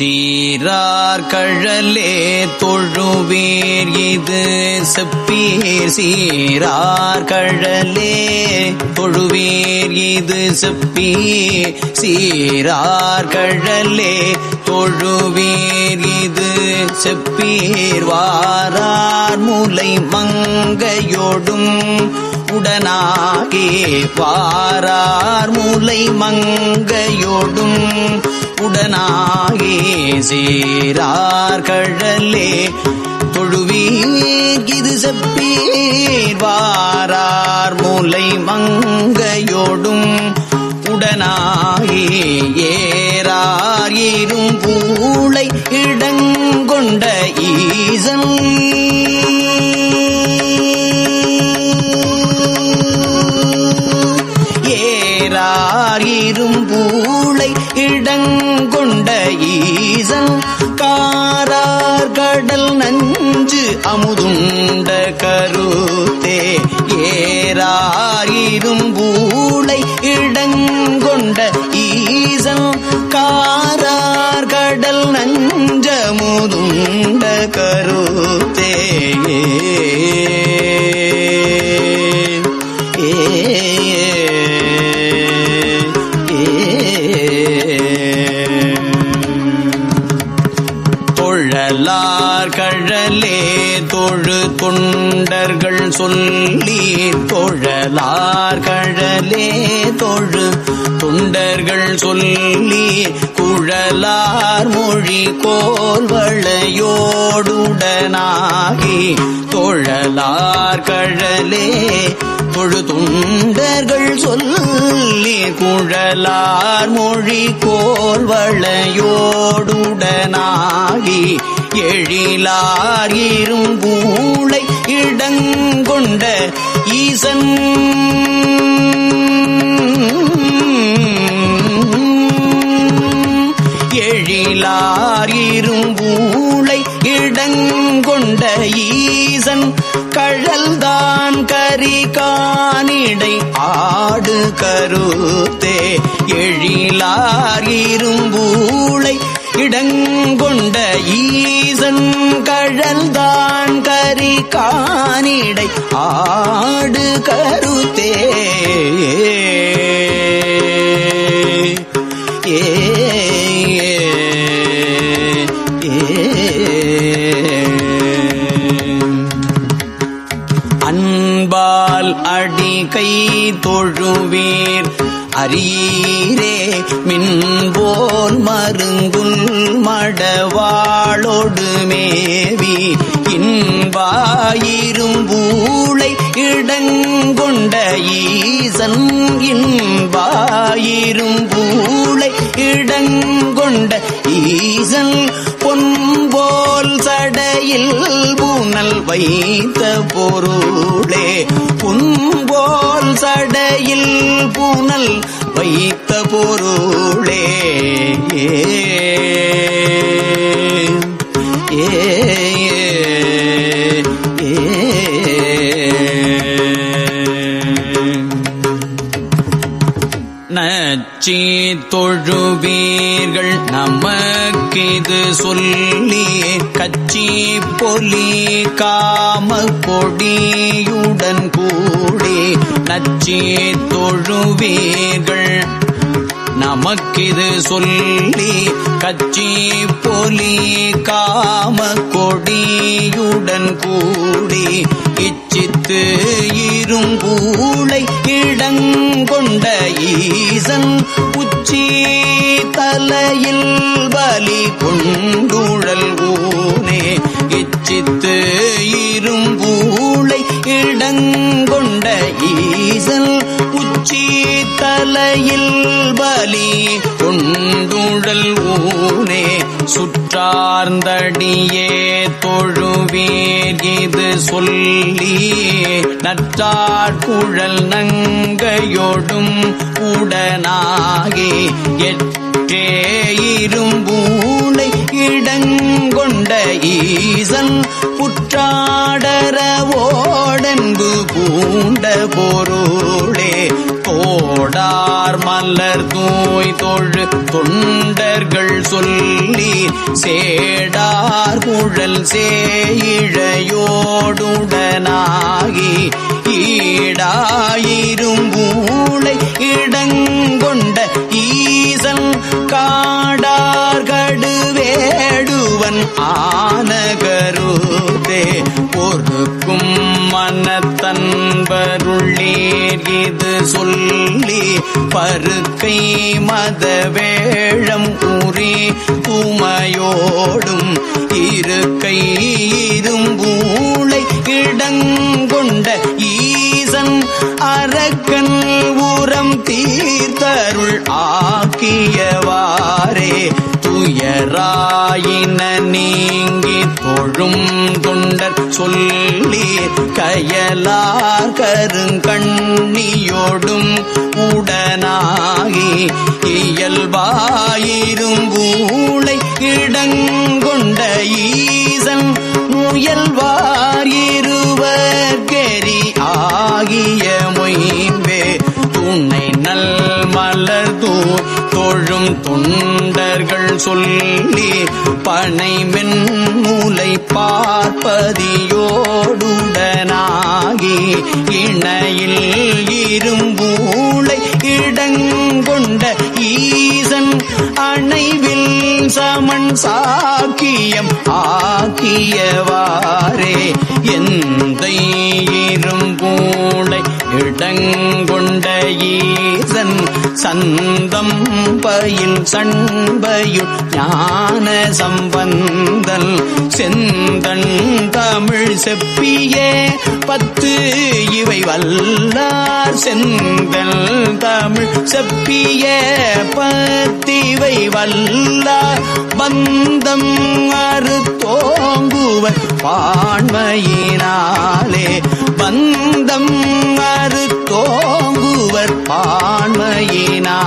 சீரார் கழலே தொழுவீர் இது செப்பீர். சீரார் கழலே தொழுவீர் இது செப்பீர். சீரார் கழலே தொழுவீர் இது செப்பீர். வாரார் முலை மங்கையோடும் உடனாகே. வாரார் முலை மங்கையோடும் உடனாகே. சீரார் கழலே தொழுவீர் இது செப்பீர். வாரார் முலை மங்கையோடும் உடனாகே. ஏறார் இரும்பூளை இடங்கொண்ட ஈசன். ஏறார் இரும்பூளை இடங்கொண்ட ஈசன். காரார் கடல் நஞ்சு அமுதுண்ட கருத்தே. ஏறார் இரும்பூளை இடங்கொண்ட ஈசன். காரார் கடல் நஞ்சமுதுண்ட கருத்தே. தொழலார் கழலே தொழு தொண்டர்கள் சொல்லி. தொழலார் கழலே தொழு தொண்டர்கள் சொல்லி. குழலார் மொழி கோல்வளையோடுடனாகி. தொழலார் கழலே தொழு தொண்டர்கள் சொல்லி. குழலார் மொழி கோல்வளையோடுடனாகி. எழிலார் இரும்பூளை இடங்கொண்ட ஈசன். எழிலார் இரும்பூளை இடங்கொண்ட ஈசன். கழல்தான் கரி காணிடை ஆடு கருத்தே. எழிலார் இரும்பூளை இடங்கொண்ட ஈசன். கழல்தான் கரி காணிடை ஆடு கருத்தே. அன்பால் அடி கை தொழுவீர் அரீரே. மின்போல் மருங்குல் மடவாளோடு மேவி. இன்பாயிரும்பூளை இடங்கொண்ட ஈசன். இன்பாயிரும்பூளை இடங்கொண்ட ஈசன். பொன்போல் சடையில் பூனல் வைத்த பொருளே. பொன்போல் சடையில் பூனல் வைத்த பொருளே. நச்சி தொழுவீர்கள் நமக்கிது சொல்லி. கச்சி பொலி காம கொடியுடன் கூடி. நச்சி தொழுவீர்கள் நமக்கிது சொல்லி. கச்சி பொலி காம கொடியுடன் கூடி. இச்சித்து இரும்பூளை இடங்கொண்ட ஈசன். உச்சி தலையில் பலி கொண்டுழல் ஊனே. இச்சித்து இரும்பூளை இடங்கொண்ட ஈசன். உச்சி தலையில் பலி கொண்டுழல் ஊனே. சுற்றார்ந்தடியே தொழுவீர் இது சொல்லி. நற்றாட்குழல் நங்கையோடும் உடனாகி. எற்றே இரும்பூளை இடங்கொண்ட ஈசன். புற்றாடரவோடன்பு பூ பூண்ட பொருளே தோடார் மலர் தூய் தொழு தொண்டர்கள் சொல்லி சேடார் குழல் சேயிழையோடுடனாகி ஈடாயிரும் பூளை இடங்கொண்ட ஈசன் காடார் கடுவேடுவன் ஆன கருதே பொறுக்கும் மனத்தன்பருள்ளீர் இது சொல்லி பருக்கை மத வேழம் உரி துமையோடும் இருக்கை இரும்பூளை இடங்கொண்ட ஈசன் அரக்கன் உரம் தீர்த்தருள் ஆக்கியவாறே துயராயின நீங்கி தொழும் தொண்டர் சொல்லி கயலார் கருங்கண்ணியோடும் உடனாகி இயல்பாயிரும் பூளை இடங்கொண்ட ஈசன் முயல்வார் இருவர்கெரி ஆகிய மொயம்பே துணை நல் மலர் தொழும் தொண்டர்கள் சொல்லி பனை மென்மூலை பார்ப்பதியோடுடனாகி இணையில் இரும்பூளை இடங்கொண்ட ஈசன் அணைவில் சமன் சாக்கியம் ஆக்கியவாறே எந்த இரும்பூளை இடங்கொண்ட ஈசன் சந்தம் பயில் சண்பயுள் ஞான சம்பந்தல் செந்தன் தமிழ் செப்பிய 10 இவை வல்லார் செந்தல் தமிழ் செப்பிய 10 இவை வல்லார் பந்தம் அறுத்தோங்குவர் பான்மையினாலே பந்தம் அறுத்தோங்குவர் பான்மையினாலே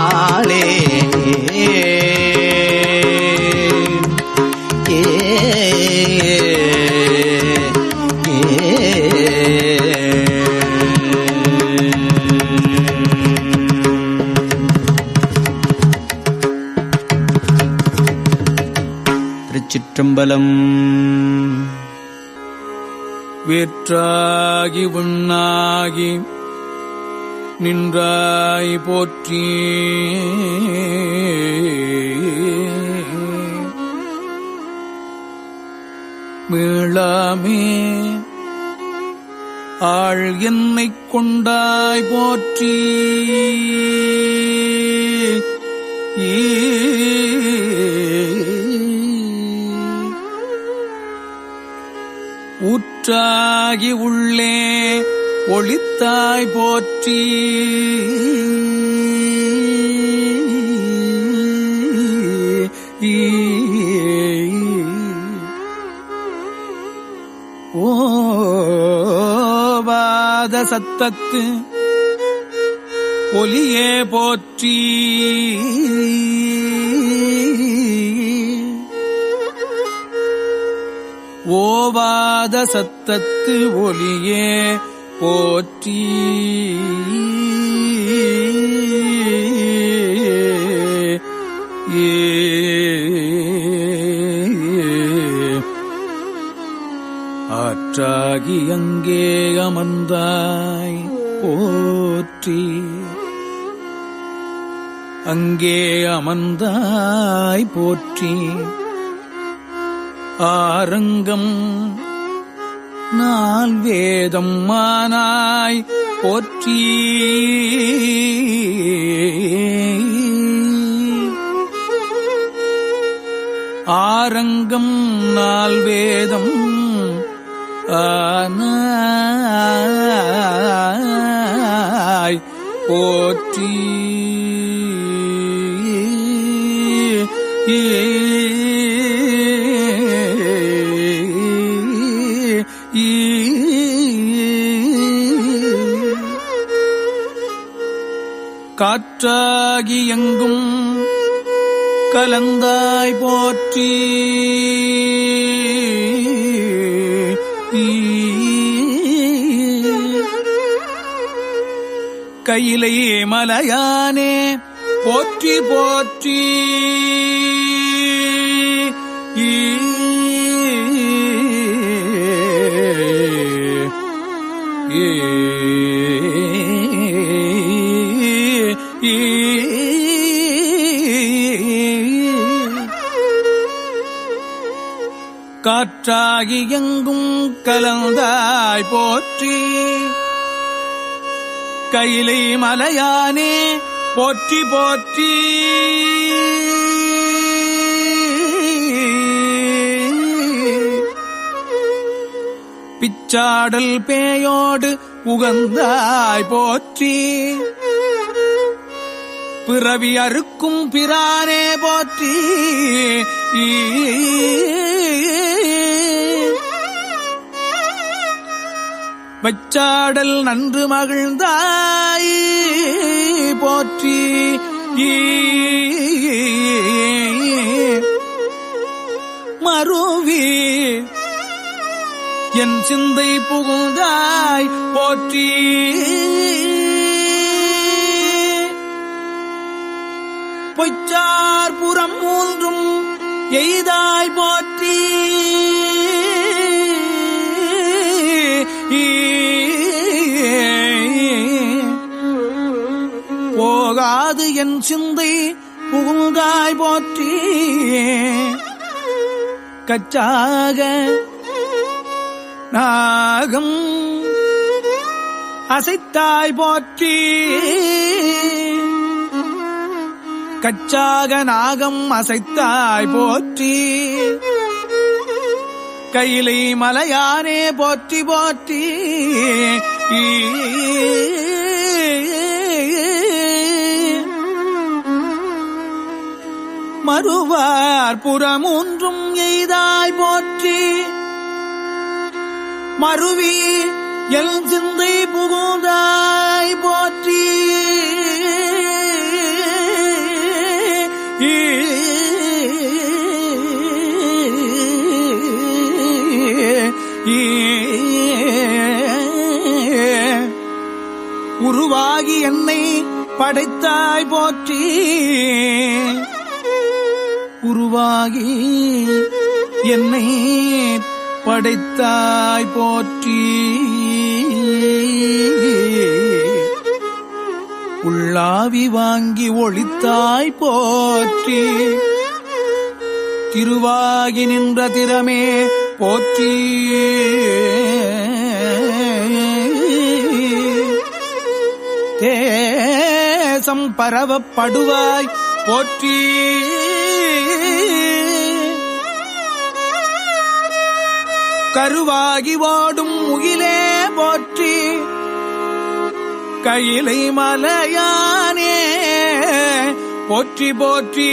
திருச்சிற்றம்பலம். வேற்றாகி விண்ணாகி நின்றாய் போற்றி மீளாமே ஆள் என்னைக் கொண்டாய் போற்றி ஊற்றாகி உள்ளே ஒளித்தாய் போற்றி ஓவாத சத்தத்து ஒலியே போற்றி ஓவாத சத்தத்து ஒலியே போற்றி ஆற்றாகி அங்கே அமர்ந்தாய் போற்றி அங்கே அமர்ந்தாய் போற்றி ஆரங்கம் நால் வேதம் மானாய் போற்றி ஆரங்கம் நால் வேதம் ஆனாய் போற்றி காற்றாகி எங்கும் கலந்தாய் போற்றி கையிலை மலையானே போற்றி போற்றி. காற்றாகி எங்கும் கலந்தாய் போற்றி. கையிலை மலையானே போற்றி போற்றி. பிச்சாடல் பேயோடு உகந்தாய் போற்றி. பிறவி அறுக்கும் பிரானே போற்றி. வச்சாடல் நன்று மகிழ்ந்தாய் போற்றி. மருவி என் சிந்தை புகுந்தாய் போற்றி. பொய்ச்சார் புறம் மூன்றும் எய்தாய் போற்றி. போகாது என் சிந்தை புகுந்தாய் போற்றி. கச்சாக நாகம் அசைத்தாய் போற்றி. கச்சாக நாகம் அசைத்தாய் போற்றி. கையிலை மலையானே போற்றி போற்றி. மறுவார் புறமூன்றும் எய்தாய் போற்றி. மருவி எல் சிந்தை புகுந்தாய் போற்றி. உருவாகி என்னை படைத்தாய் போற்றி. உருவாகி என்னை படைத்தாய் போற்றி. உள்ளாவி வாங்கி ஒளித்தாய் போற்றி. திருவாகி நின்ற திறமே போற்றி. தேசம் பரவப்படுவாய் போற்றி. கருவாகி ஓடும் முகிலே போற்றி. கையிலை மலையானே போற்றி போற்றி.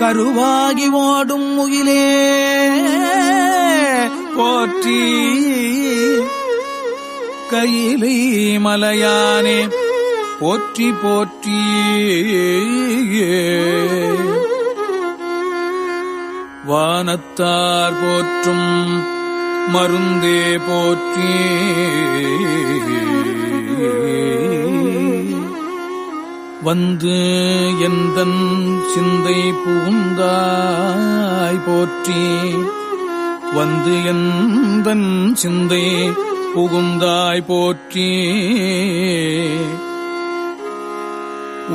கருவாகி ஓடும் முகிலே போற்றி. கையிலை மலையானே போற்றி போற்றி. வானத்தார் போற்றும் மருந்தே போற்றி. வந்து எந்தன் சிந்தை புகுந்தாய் போற்றி. வந்து எந்தன் சிந்தை புகுந்தாய் போற்றி.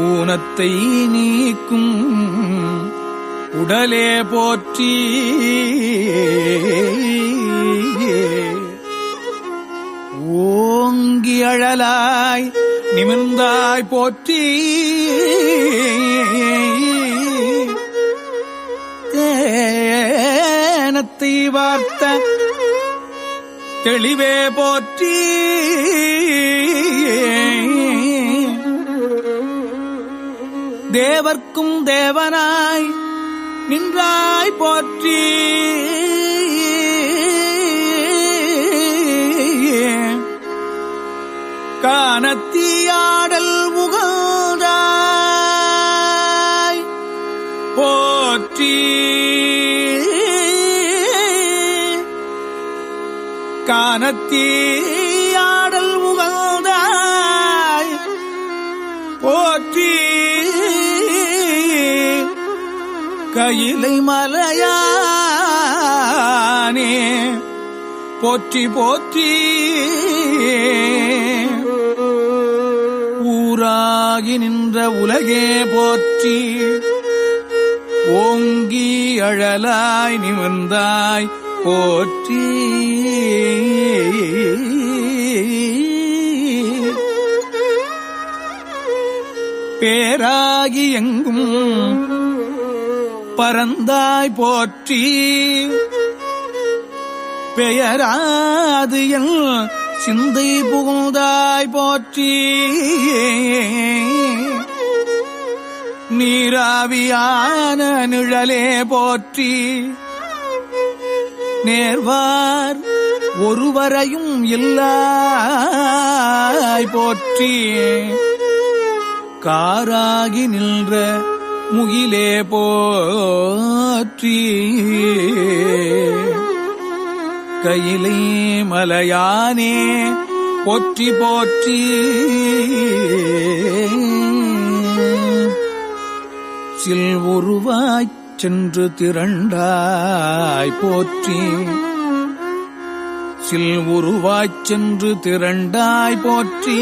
ஊனத்தை நீக்கும் உடலே போற்றி. ஓங்கி அழலாய் நிமிர்ந்தாய் போற்றி. தேனத்தை வார்த்த தெளிவே போற்றி. தேவர்க்கும் தேவனாய் நின்றாய் போற்றி. கானத்தியாடல் உகழ்ந்தாய் போற்றி. கானத்தீயாடல் உகழ்ந்தாய் போற்றி கையிலை மலையானே போற்றி போற்றி ஊராகி நின்ற உலகே போற்றி ஓங்கி அழலாய் நிமிர்ந்தாய் போற்றி பேராகி எங்கும் பரந்தாய் போற்றி பெயராது என் சிந்தை புகுந்தாய் போற்றி நீராவியான நிழலே போற்றி நேர்வார் ஒருவரையும் இல்லாய் போற்றி காராகி நின்ற முகிலே போற்றி கையிலை மலையானே போற்றி போற்றி சில்வுருவாய்ச் சென்று திரண்டாய் போற்றி சில்வுருவாய்ச் சென்று திரண்டாய் போற்றி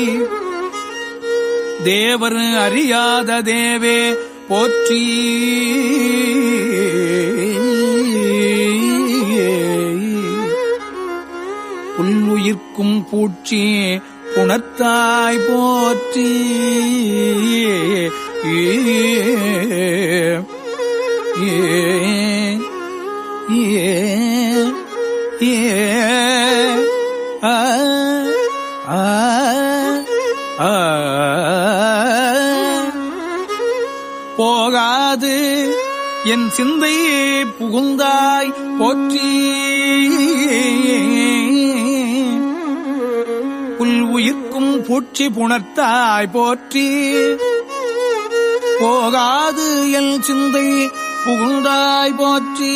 தேவர் அறியாத தேவே போற்றி புல்லுயிர்க்கும் பூச்சி புணர்த்தாய் போற்றி போகாது என் சிந்தையே புகுந்தாய் போற்றி புல் உயிர்க்கும் பூச்சி புணர்த்தாய் போற்றி போகாது என் சிந்தை புகுந்தாய் போற்றி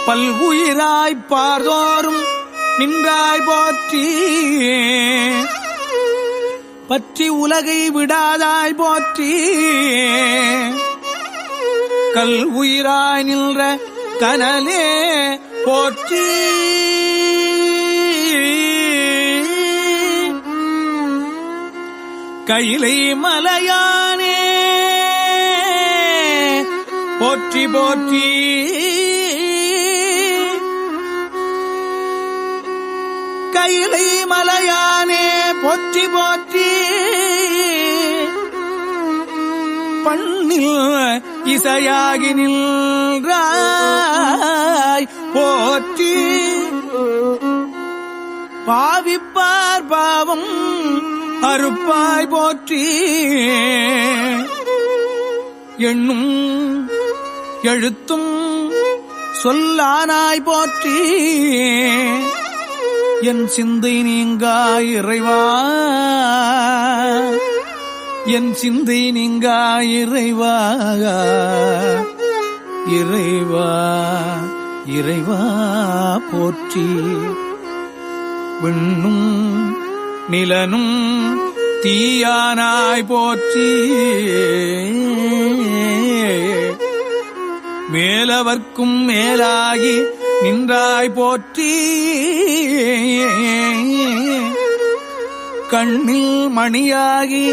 பல்வுயிராய்ப் பார்தோறும் நின்றாய் போற்றி பற்றி உலகை விடாதாய் போற்றி கல் உயிராய் நின்ற கனலே போற்றி கையிலை மலையானே போற்றி போற்றி கையிலை மலையானே போற்றி போற்றி பண்ணில் இசையாகி நின்றாய் போற்றி பாவிப்பார் பாவம் அறுப்பாய் போற்றி எண்ணும் எழுத்தும் சொல்லானாய் போற்றி என் சிந்தை நீங்காய் இறைவா என் சிந்தை நீங்காய் இறைவா இறைவா இறைவா போற்றி விண்ணும் நிலனும் தீயானாய் போற்றி மேலவர்க்கும் மேலாகி நின்றாய் போற்றி கண்ணில் மணியாகி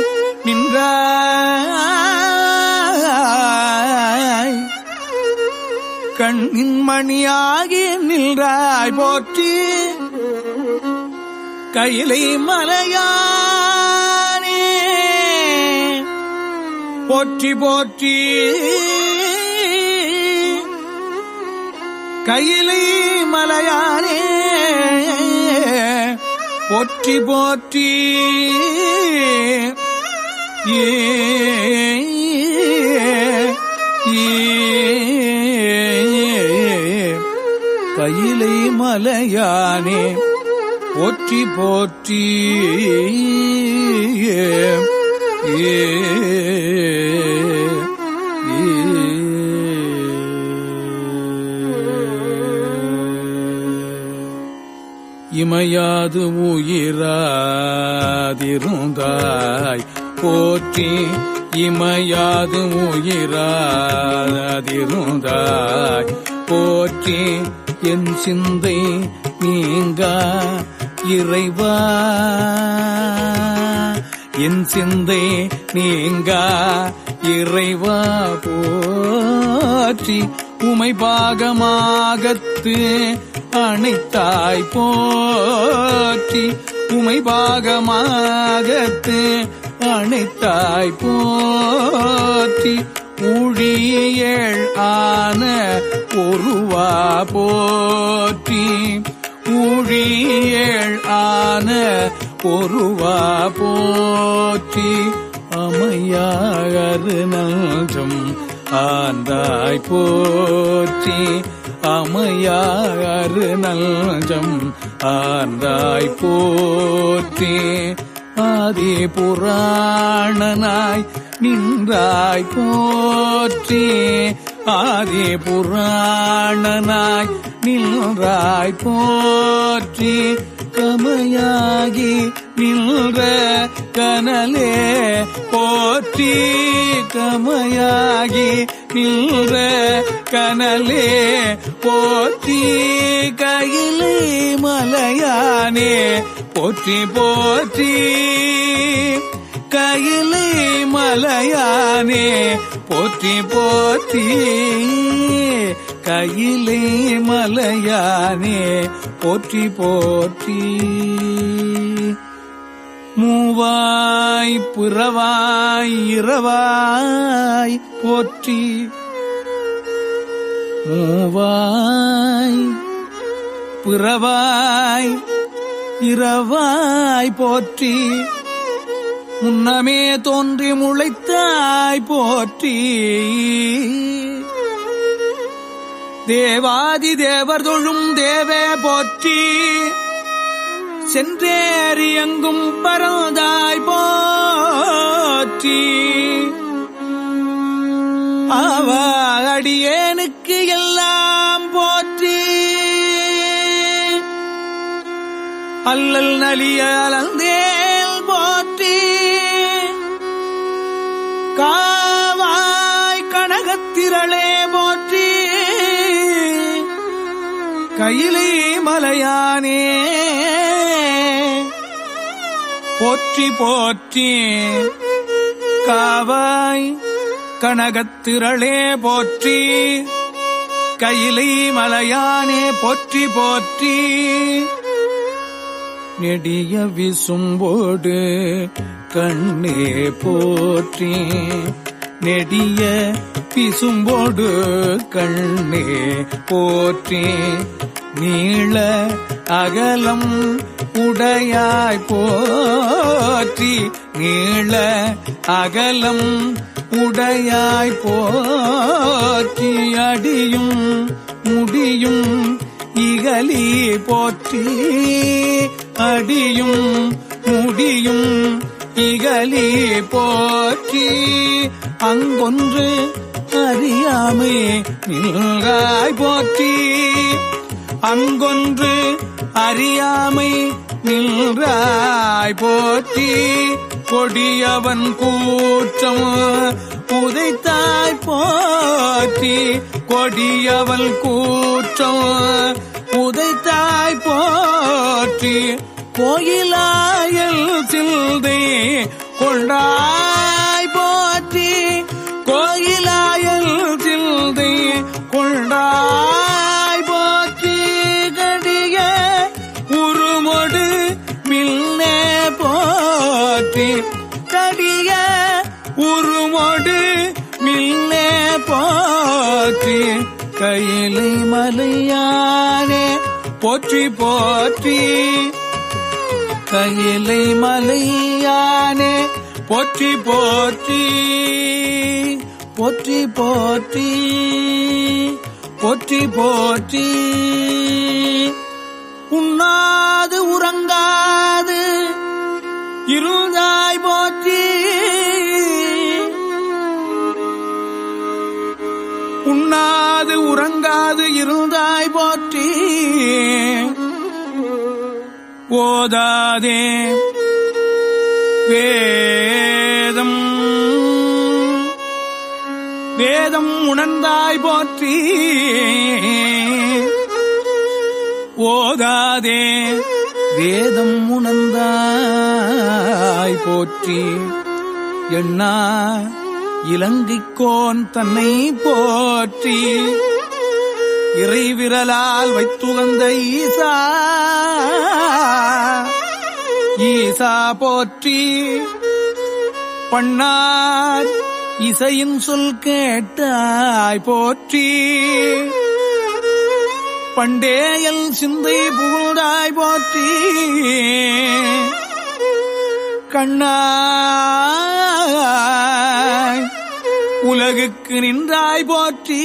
நின்றாய் கண்ணின் மணியாகி நின்றாய் போற்றி கையிலை மலையானே போற்றி போற்றி கையிலை மலையானே போற்றி போற்றி கையிலை மலையானே போற்றி போற்றி ஏ இமையாது உயிராதிருந்தாய் போற்றி இமையாது உயிராதிருந்தாய் போற்றி என் சிந்தை நீங்கா இறைவா என் சிந்தை நீங்கா இறைவா போற்றி உமை பாகமாகத்து அணைத்தாய் போற்றி உமை பாகமாகத்து அணைத்தாய் போற்றி ஊழியேழ் ஆன ஒருவா போற்றி ஊழியேழ் ஆன ஒருவா போற்றி அமையாகரு நல்கும் ஆந்தாய் போற்றி அமையாகரு நல்கம் ஆந்தாய் போற்றி ஆதி புராணனாய் நின்றாய் போற்றி ஆதி புராணனாய் நின்றாய் போற்றி கமையாகி நின்ற கனலே போற்றி கமையாகி நின்ற கனலே போற்றி கையிலே மலையானே போற்றி போற்றி கையிலே மலையானே போற்றி போற்றி கையிலே மலையானே போற்றி போற்றி மூவாய் புறவாய் இரவாய் போற்றி மூவாய் பிறவாய் இரவாய் போற்றி முன்னமே தோன்றி முளைத்தாய் போற்றி தேவாதி தேவர் தொழும் தேவே போற்றி சென்றேறி எங்கும் பரந்தாய் போற்றி அவ அடியேனுக்கு எல்லாம் போற்றி அல்லல் நலிய அலந்தேல் போற்றி காவாய் கனகத்திரளே போற்றி கையிலே மலையானே போற்றி போற்றி காவாய் கனகத்திரளே போற்றி கையிலே மலையானே போற்றி போற்றி நெடிய விசும்போடு கண்ணே போற்றி நெடிய விசும்போடு கண்ணே போற்றி நீள அகலம் உடையாய் போற்றி நீள அகலம் உடையாய் போற்றி அடியும் முடியும் இகலி போற்றி அடியும் முடியும் இகலி போற்றி அங்கொன்று அறியாமை நின்றாய் போற்றி அங்கொன்று அறியாமை நின்றாய் போற்றி கொடியவன் கூற்றம் புதைத்தாய் போற்றி கொடியவன் கூற்றம் புதைத்தாய் போற்றி கோயிலாயல் சிந்தை கொண்டாய் போற்றி கோயிலாயல் சிந்தை கொண்டாய் போற்றி கடிய உருமொடு மில்லே போற்றி கடிய உருமொடு மில்லே போற்றி கையிலை மலையானே போற்றி போற்றி கையிலை மலையானே போற்றி போற்றி போற்றி போற்றி போற்றி போற்றி உண்ணாது உறங்காது இருந்தாய் போற்றி உண்ணாது உறங்காது இருந்தாய் போற்றி ஓதாதே வேதம் வேதம் உணர்ந்தாய் போற்றி ஓதாதே வேதம் உணர்ந்தாய் போற்றி எண்ணா இலங்கைக்கோன் தன்னை போற்றி இறைவிரலால் வைத்துகந்த ஈசா ஈசா போற்றி பண்ணார் இசையின் சொல் கேட்டாய் போற்றி பண்டேயல் சிந்தை புகழ்ந்தாய் போற்றி கண்ணாய் உலகுக்கு நின்றாய் போற்றி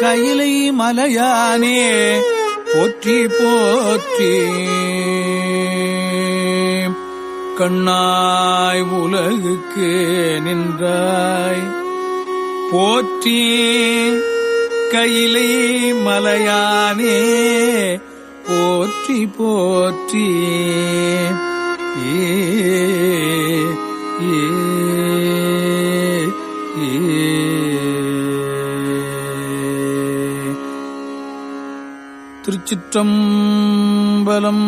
கையிலை மலையானே போற்றி போற்றி கண்ணாய் உலகுக்கு நின்றாய் போற்றி கையிலை மலையானே போற்றி போற்றி திருச்சிற்றம்பலம்.